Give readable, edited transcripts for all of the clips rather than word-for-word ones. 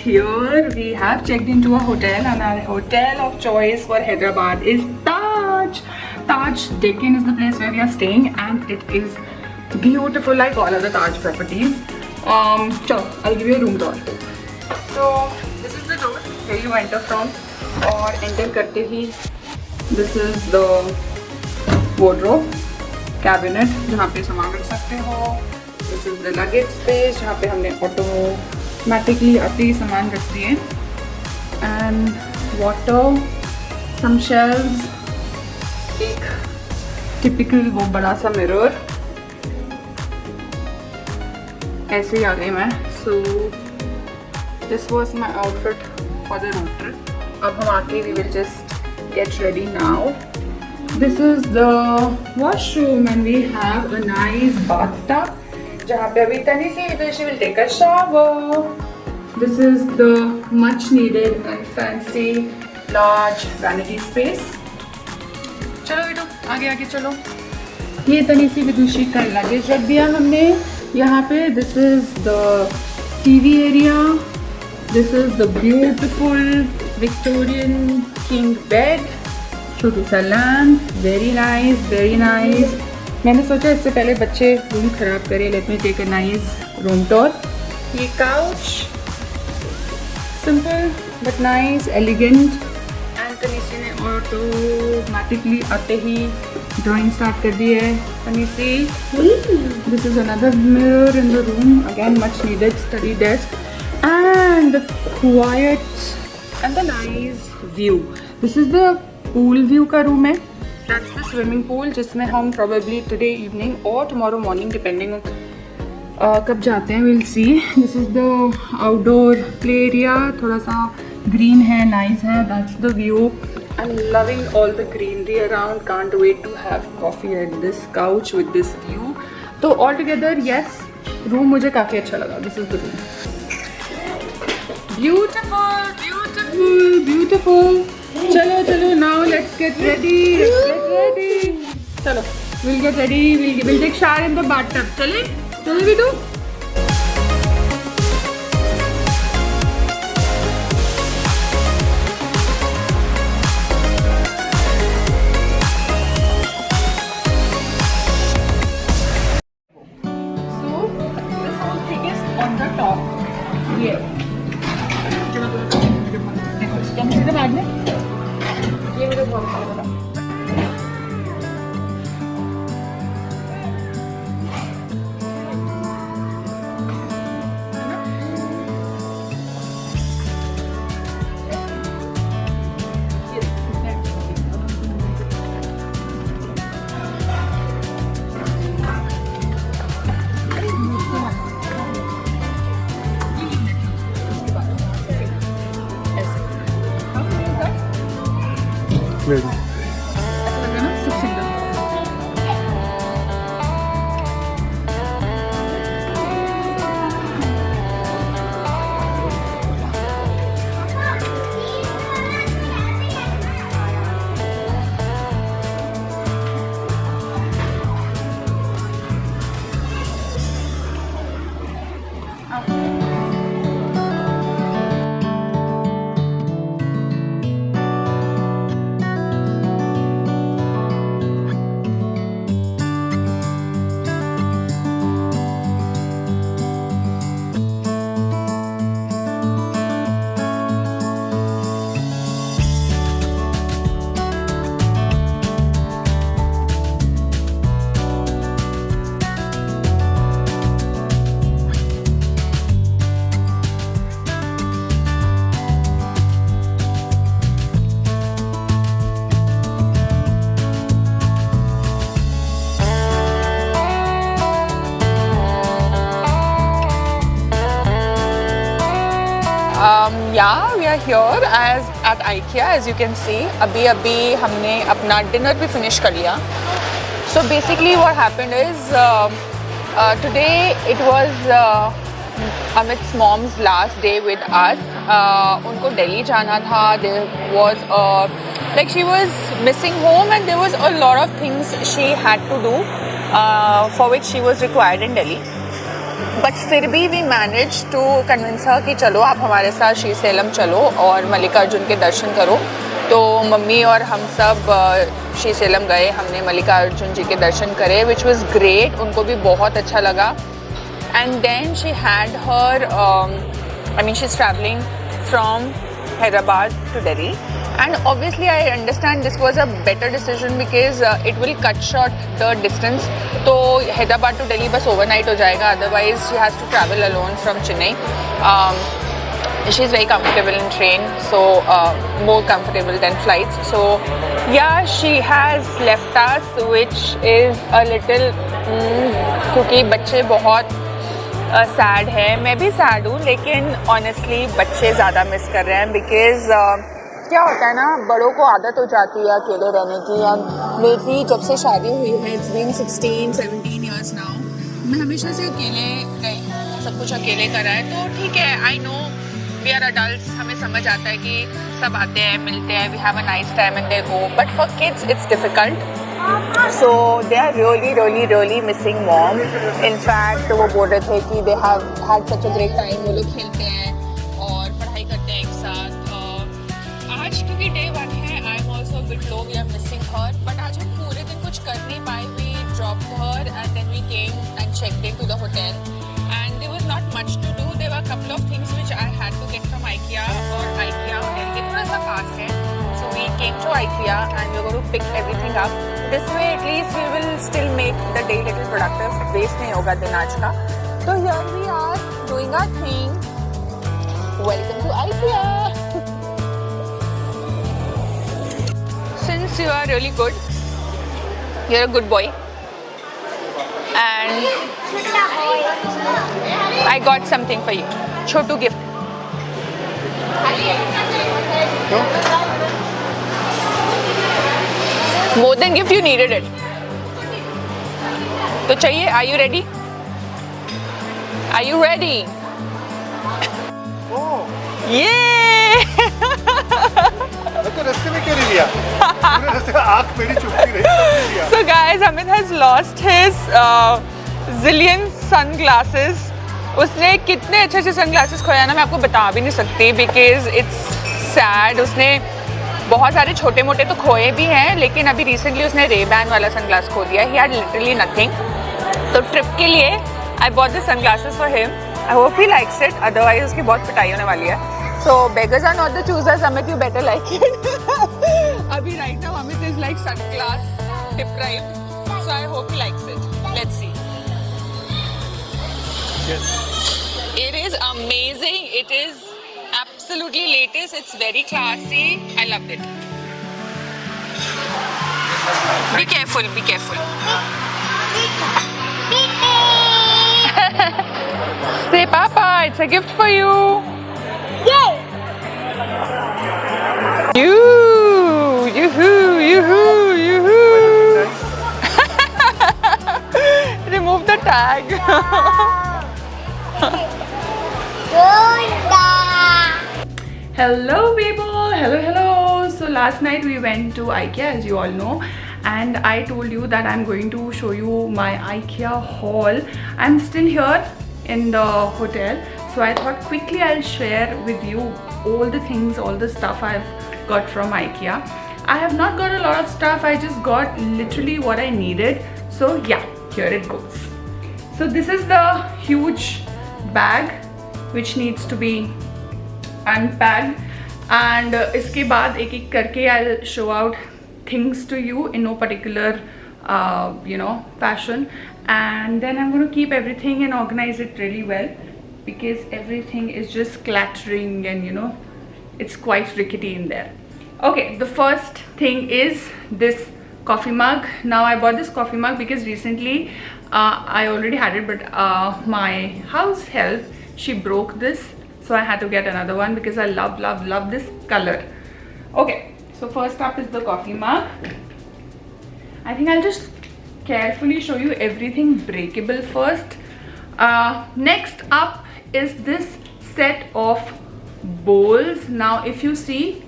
here. We have checked into a hotel, and our hotel of choice for Hyderabad is Taj. Taj Deccan is the place where we are staying, and it is beautiful like all other Taj properties. So I'll give you a room tour. So this is the door where you enter from, और enter करते ही this is the wardrobe cabinet जहाँ पे सामान रख सकते हो. This is the luggage space जहाँ पे हमने automatically आते ही सामान रख दिए. And water, some shelves, एक typical वो बड़ा सा mirror. ऐसे ही आ गई मैं. So this was my outfit for the road trip. अब हम आके we will just get ready now. This is the washroom and we have a nice bathtub जहाँ पे अभी तनी सी she will take a shower. This is the much needed and fancy large vanity space. चलो बेटो आगे आगे चलो. ये तनी सी विदुषी का लगेज रख दिया हमने यहाँ पे. This is the TV area. This is the beautiful Victorian king bed. छोटू सा lamp. Very nice, very nice. मैंने सोचा इससे पहले बच्चे रूम खराब करें. Let me take a nice room tour. ये couch, simple but nice, elegant. And तनीसी ने automatically आते ही drawing start कर दी है. तनीसी. This is another mirror in the room. Again, much needed study desk. And the quiet and the nice view. This is the pool view का room है. That's the swimming pool जिसमें हम probably today evening or tomorrow morning depending on कब जाते हैं we'll see. This is the outdoor play area. थोड़ा सा green है, nice है. That's the view. I'm loving all the greenery around. Can't wait to have coffee at this couch with this view. तो all together yes, room मुझे काफ़ी अच्छा लगा. This is the room. Beautiful, beautiful, beautiful. चलो चलो now let's get ready. Let's get ready. चलो we'll get ready. We'll take shower in the bathtub. चले चलो बेटू. So this whole thing is on the top here. मेरे bag में ये मुझे बहुत अच्छा लगा. ऐसा लग रहा है ना सब single. Yeah, we are here as at IKEA as you can see. अभी हमने अपना dinner भी finish कर लिया. So basically what happened is today it was Amit's mom's last day with us. उनको दिल्ली जाना था. There was like she was missing home and there was a lot of things she had to do for which she was required in Delhi. But फिर भी we manage to convince her कि चलो आप हमारे साथ श्रीशैलम चलो और मल्लिकार्जुन के दर्शन करो। तो मम्मी और हम सब श्रीशैलम गए, हमने मल्लिकार्जुन जी के दर्शन करे, विच वॉज ग्रेट, उनको भी बहुत अच्छा लगा। And then she had her I mean she is travelling from Hyderabad to Delhi, and obviously I understand this was a better decision because it will cut short the distance. तो Hyderabad to Delhi बस overnight हो जाएगा, otherwise she has to travel alone from Chennai. She is very comfortable in train, so more comfortable than flights. So yeah, she has left us, which is a little क्योंकि बच्चे बहुत sad है, मैं भी sad हूँ, लेकिन honestly बच्चे ज़्यादा मिस कर रहे हैं बिकॉज क्या होता है ना, बड़ों को आदत हो जाती है अकेले रहने की। एंड मेरी जब से शादी हुई है, इट्स बीन 16-17 ईयर्स नाउ, मैं हमेशा से अकेले रही, सब कुछ अकेले करा है। तो ठीक है, I know we are adults, हमें समझ आता है कि सब आते हैं, मिलते हैं, we have a nice time and they go, but for kids it's difficult. So they are really missing mom. In fact वो बोल रहे थे कि they have had such a great time, वो लोग खेलते हैं और पढ़ाई करते हैं एक साथ। आज क्योंकि day 1 है, I am also a bit low, we are missing her, but आज हम पूरे दिन कुछ कर नहीं पाए। We dropped her and then we came and checked into the hotel and there was not much to do. There were a couple of things which I had to get from IKEA, और IKEA hotel के थोड़ा सा पास है, so we came to IKEA and we were going to pick everything up. This way at least we will still make the day little productive, waste नहीं होगा दिन आज का। तो here we are doing our thing. Welcome to IKEA. Since you are really good, you're a good boy, and I got something for you. Chotu gift. More than gift, you needed it. तो चाहिए? Are you ready? Are you ready? Oh. Yeah! मैं तो रास्ते में क्यों नहीं लिया? पूरे रास्ते में आँख मेरी चुपती रही, तब नहीं लिया। So guys, Amit has lost his zillion sunglasses. उसने कितने अच्छे sunglasses खोया ना, मैं आपको बता भी नहीं सकती because it's sad. उसने बहुत सारे छोटे मोटे तो खोए भी हैं, लेकिन अभी रिसेंटली उसने Ray-Ban वाला सनग्लास खो दिया। He had literally nothing. तो ट्रिप के लिए I bought the sunglasses for him. I hope he likes it. Otherwise उसकी बहुत पिटाई होने वाली है. So beggars are not the choosers. Amit, you better like it. अभी right now Amit is like sunglass deprived. So I hope he likes it. Let's see. Yes. It is amazing. It is absolutely latest. It's very classy. I loved it. Be careful, be careful. Say Papa, it's a gift for you. Yay! Yoo-hoo. Remove the tag. Hello people, hello. So last night we went to IKEA, as you all know, and I told you that I'm going to show you my IKEA haul. I'm still here in the hotel, so I thought quickly I'll share with you all the things, all the stuff I've got from IKEA. I have not got a lot of stuff, I just got literally what I needed. So yeah, here it goes. So this is the huge bag which needs to be unpacked, and इसके बाद एक एक करके I'll show out things to you in no particular fashion, and then I'm going to keep everything and organize it really well because everything is just clattering and it's quite rickety in there. Okay, the first thing is this coffee mug. Now I bought this coffee mug because recently I already had it, but my house help, she broke this, so I had to get another one because I love this color. Okay, so first up is the coffee mug. I think I'll just carefully show you everything breakable first. Next up is this set of bowls. Now if you see,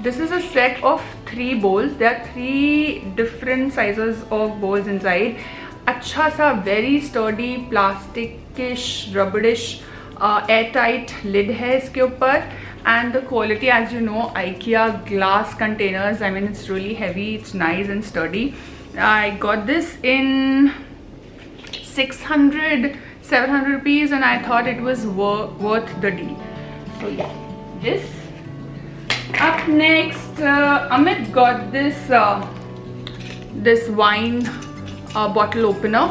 this is a set of 3 bowls. There are 3 different sizes of bowls inside. अच्छा सा very sturdy plasticish rubberish air tight lid है इसके ऊपर. And the quality, as you know, IKEA glass containers, I mean it's really heavy, it's nice and sturdy. I got this in 600-700 rupees and I thought it was worth the deal. So yeah, this. Up next, Amit got this wine bottle opener,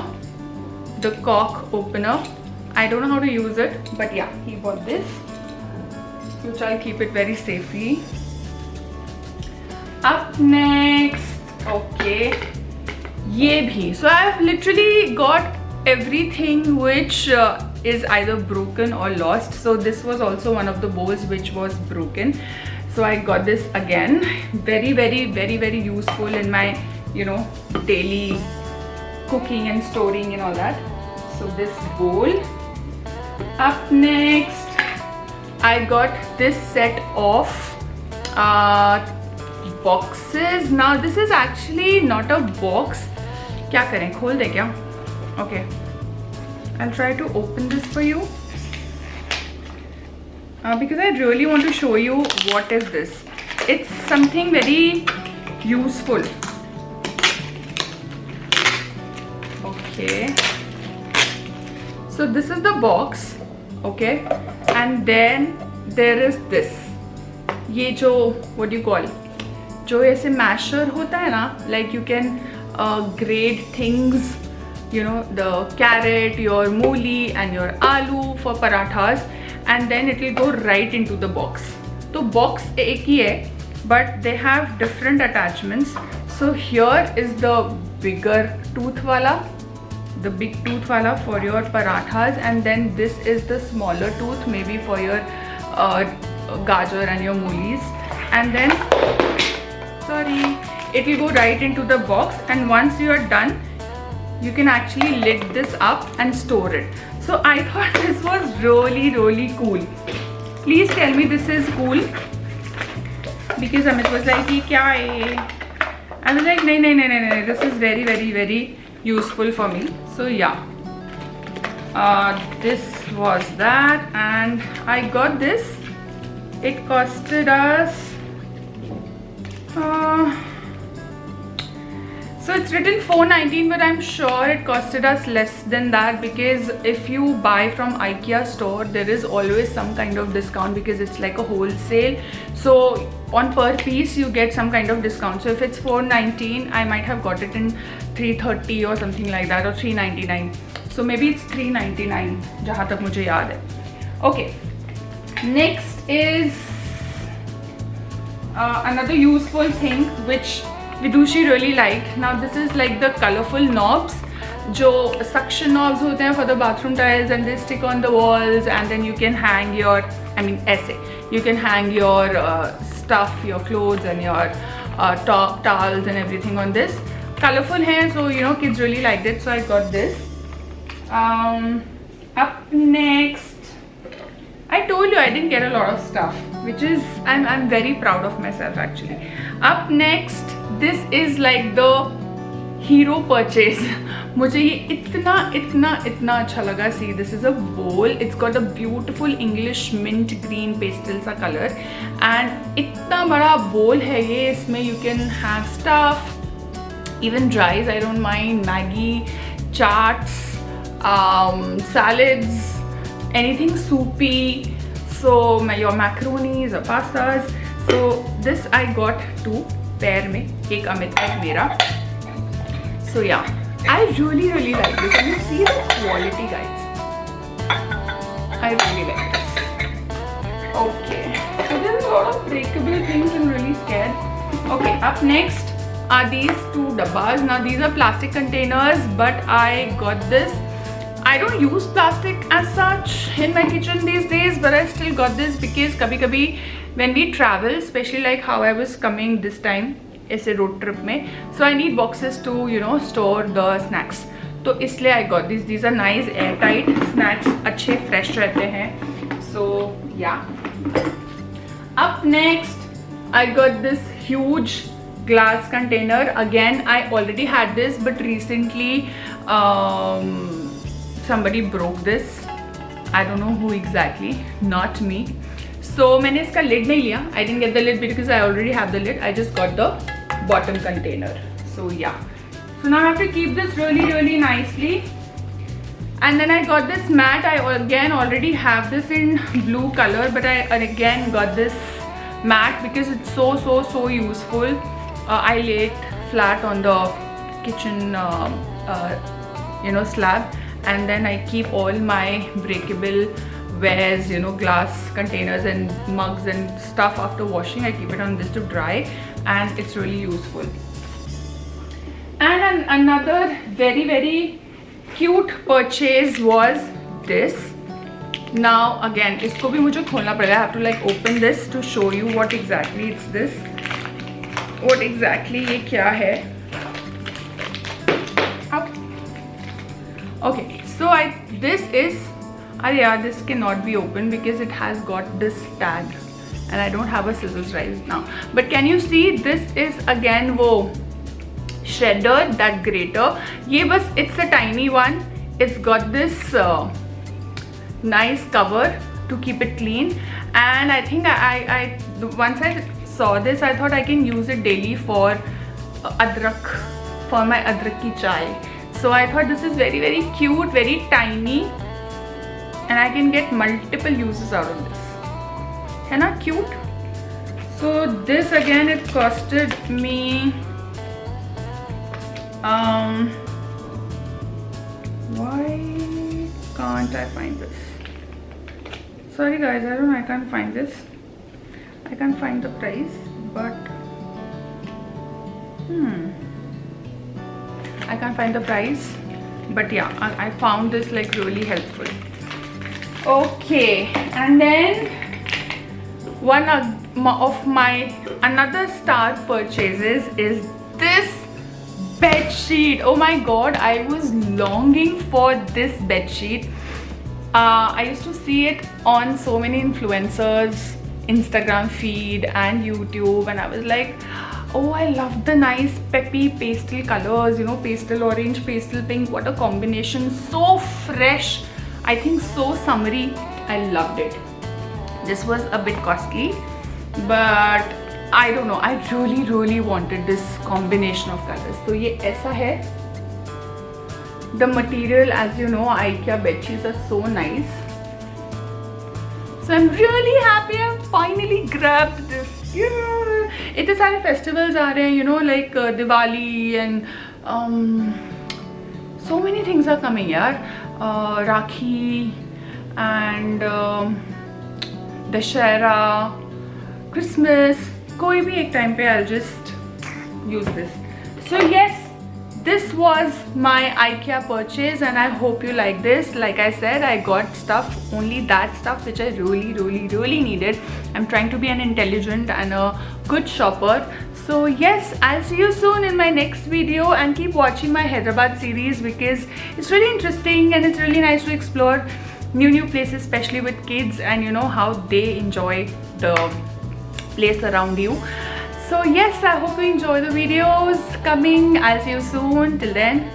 the cork opener. I don't know how to use it, but yeah, he bought this, which I'll keep it very safely. Up next, okay, ye bhi. So I've literally got everything which is either broken or lost. So this was also one of the bowls which was broken. So I got this again. Very useful in my, you know, daily cooking and storing and all that. So this bowl. Up next, I got this set of boxes. Now this is actually not a box. क्या करें, खोल दे क्या? Okay, I'll try to open this for you because I really want to show you what is this. It's something very useful. Okay, so this is the box. Okay, and then there is this, ये जो what do you call, जो ऐसे masher होता है ना, like you can grade things, you know, the carrot, your mooli and your aloo for parathas, and then it will go right into the box. तो box एक ही है, but they have different attachments. So here is the bigger tooth wala, the big tooth wala for your parathas, and then this is the smaller tooth, maybe for your gajar and your moolis. And then, sorry, it will go right into the box, and once you are done, you can actually lid this up and store it. So I thought this was really cool. Please tell me this is cool, because Amit was like, "Ye kya hai?" I was like, "No, this is very useful for me." So yeah, this was that, and I got this. It costed us so it's written 419, but I'm sure it costed us less than that, because if you buy from IKEA store, there is always some kind of discount because it's like a wholesale. So on per piece you get some kind of discount. So if it's 419, I might have got it in 330 or something like that, or 399. So maybe it's 399 जहाँ तक मुझे याद है. Okay, next is another useful thing which Vidushi really liked. Now this is like the colorful knobs, जो suction knobs होते हैं for the bathroom tiles, and they stick on the walls, and then you can hang your, I mean ऐसे, you can hang your stuff, your clothes and your towels and everything on this. Colorful hair, so you know, kids really liked it, so I got this. Up next, I told you I didn't get a lot of stuff, which is, I'm very proud of myself actually. Up next, this is like the hero purchase. मुझे ये इतना अच्छा लगा. See, this is a bowl. It's got a beautiful English mint green pastel सा color, and इतना बड़ा bowl है ये. इसमें you can have stuff, even dries, I don't mind, Maggi, chaats, salads, anything soupy, so your macaronis or pastas. So this I got two pair में, एक अमित का, एक मेरा. So yeah, I really like this, and you see the quality, guys. I really like this. Okay, so there's a lot of breakable things. I'm really scared. Okay, up next are these two dabbas. Now these are plastic containers, but I got this. I don't use plastic as such in my kitchen these days, but I still got this because kabhi when we travel, especially like how I was coming this time, ऐसे road trip में, so I need boxes to, you know, store the snacks. तो इसलिए I got these. These are nice airtight snacks, अच्छे fresh रहते हैं. So yeah. Up next, I got this huge glass container. Again, I already had this, but recently somebody broke this. I don't know who exactly, not me. So मैंने इसका lid नहीं लिया. I didn't get the lid because I already have the lid. I just got the bottom container. So yeah. So now I have to keep this really nicely. And then I got this mat. I again already have this in blue color, but I again got this mat because it's so useful. I lay it flat on the kitchen slab, and then I keep all my breakable wares, glass containers and mugs and stuff after washing. I keep it on this to dry, and it's really useful. And another very cute purchase was this. Now again, इसको भी मुझे खोलना पड़ेगा. I have to like open this to show you what exactly it's this. What exactly ये क्या है? Okay, so this is, this cannot be opened because it has got this tag, and I don't have a scissors right now. But can you see, this is again वो shredder, that grater. ये बस, it's a tiny one. It's got this nice cover to keep it clean, and I think I once I saw this, I thought I can use it daily for adrak, for my adrak ki chai. So I thought this is very cute, very tiny, and I can get multiple uses out of this. है ना cute? So this again, it costed me why can't I find this? Sorry guys, I can't find this. I can't find the price, but I can't find the price, but yeah, I found this like really helpful. Okay, and then one of my another star purchases is this bed sheet. Oh my god, I was longing for this bed sheet. I used to see it on so many influencers Instagram feed and YouTube, and I was like, oh, I love the nice peppy pastel colors, pastel orange, pastel pink. What a combination. So fresh, I think so summery. I loved it. This was a bit costly, but I don't know, I really wanted this combination of colors. So ये ऐसा है. The material, as you know, IKEA bedsheets are so nice. So I'm really happy I finally grabbed this. Yeah. इतने सारे festivals आ रहे हैं, like Diwali, and so many things are coming, yaar. Rakhi and Dashera, Christmas. कोई भी एक time पे I'll just use this. So yes, this was my IKEA purchase, and I hope you like this. Like I said, I got stuff, only that stuff which I really needed. I'm trying to be an intelligent and a good shopper. So yes, I'll see you soon in my next video, and keep watching my Hyderabad series because it's really interesting and it's really nice to explore new places, especially with kids, and how they enjoy the place around you. So yes, I hope you enjoy the videos coming. I'll see you soon. Till then,